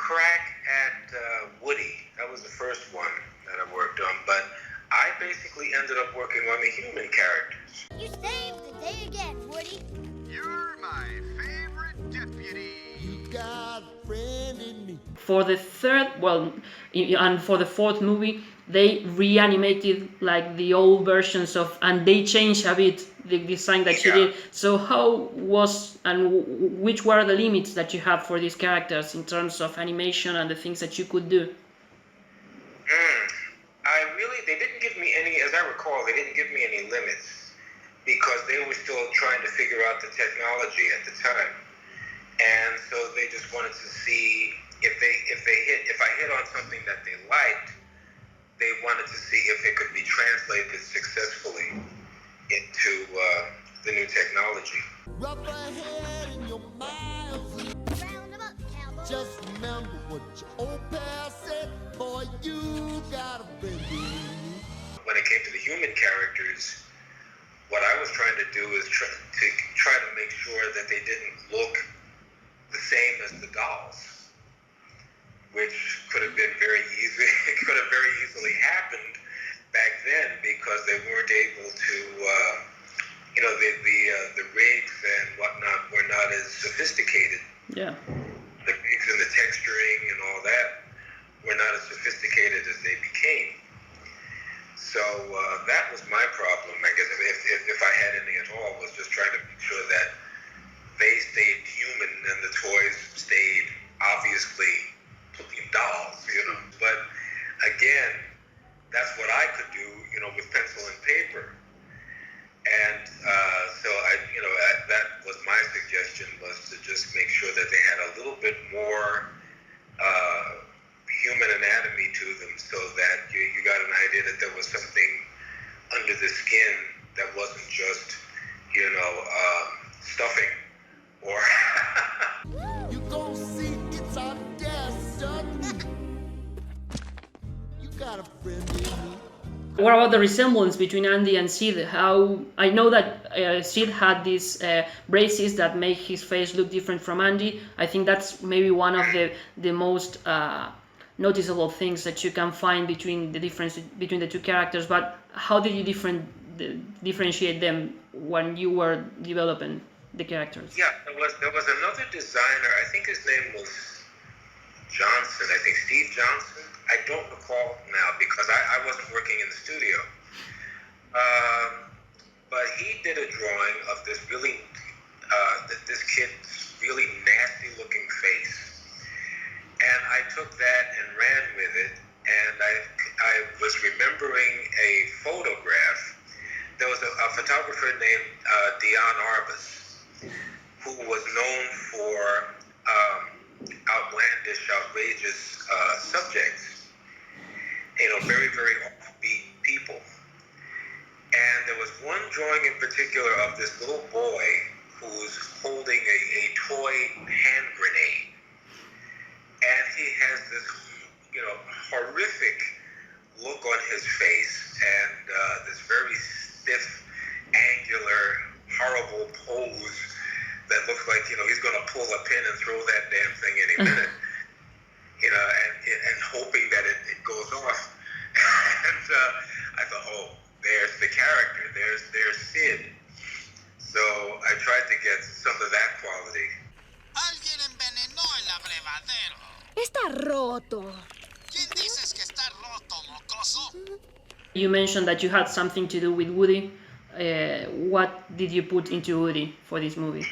crack at Woody. That was the first one that I worked on, but I basically ended up working on the human characters. You saved the day again, Woody. You're my favorite deputy. You got a friend in me. For the third, and for the fourth movie, they reanimated like the old versions of, and they changed a bit the design that you did. So how was, and which were the limits that you have for these characters in terms of animation and the things that you could do? They didn't give me any, as I recall, they didn't give me any limits because they were still trying to figure out the technology at the time. And so they just wanted to see if I hit on something that they liked, they wanted to see if it could be translated successfully into the new technology. Rough ahead in your miles. Round 'em up, cowboy. Just remember what your old pal said, boy, you got a friend in me. When it came to the human characters, what I was trying to do is try to make sure that they didn't look the same as the dolls, which could have been very easily happened back then because they weren't able to, the rigs and whatnot were not as sophisticated. Yeah. The rigs and the texturing and all that were not as sophisticated as they became. So that was my problem, I guess, if I had any at all, was just trying to make sure that they stayed human and the toys stayed obviously dolls, But again, that's what I could do, with pencil and paper. And so that was my suggestion, was to just make sure that they had a little bit more human anatomy to them, so that you got an idea that there was something under the skin that wasn't just, stuffing or. You gon' see it's our destiny. You got a friend in me. What about the resemblance between Andy and Sid? How I know that Sid had these braces that make his face look different from Andy. I think that's maybe one of the most noticeable things that you can find between the difference between the two characters. But how did you differentiate them when you were developing the characters? Yeah, there was another designer. I think his name was Johnson. I think Steve Johnson. I don't recall now because I wasn't working in the studio. But he did a drawing of this this kid's really nasty looking face. And I took that and ran with it. And I was remembering a photograph. There was a photographer named Dion Arbus, who was known for outlandish, outrageous subjects. Very, very offbeat people. And there was one drawing in particular of this little boy who's holding a toy hand grenade. And he has this, horrific look on his face and this very stiff, angular, horrible pose that looks like, he's going to pull a pin and throw that damn thing any minute. And hoping that it goes off. And I thought, there's the character, there's Sid. So I tried to get some of that quality. Alguien envenenó el abrevadero. Está roto. ¿Quién dices que está roto, mocoso? You mentioned that you had something to do with Woody. What did you put into Woody for this movie?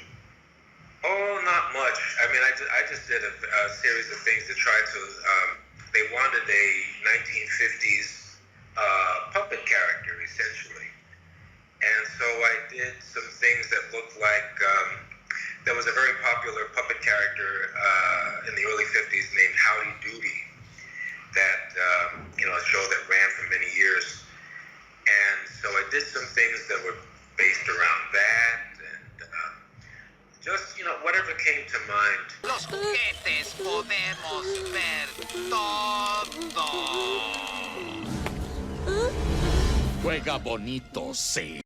Oh, not much. I mean, I just did a series of things to try to. They wanted a 1950s puppet character, essentially, and so I did some things that looked like. There was a very popular puppet character in the early 50s named Howdy Doody, that a show that ran for many years, and so I did some things that were based around that. Just, whatever came to mind. Los juguetes podemos ver todo. Juega bonito, sí.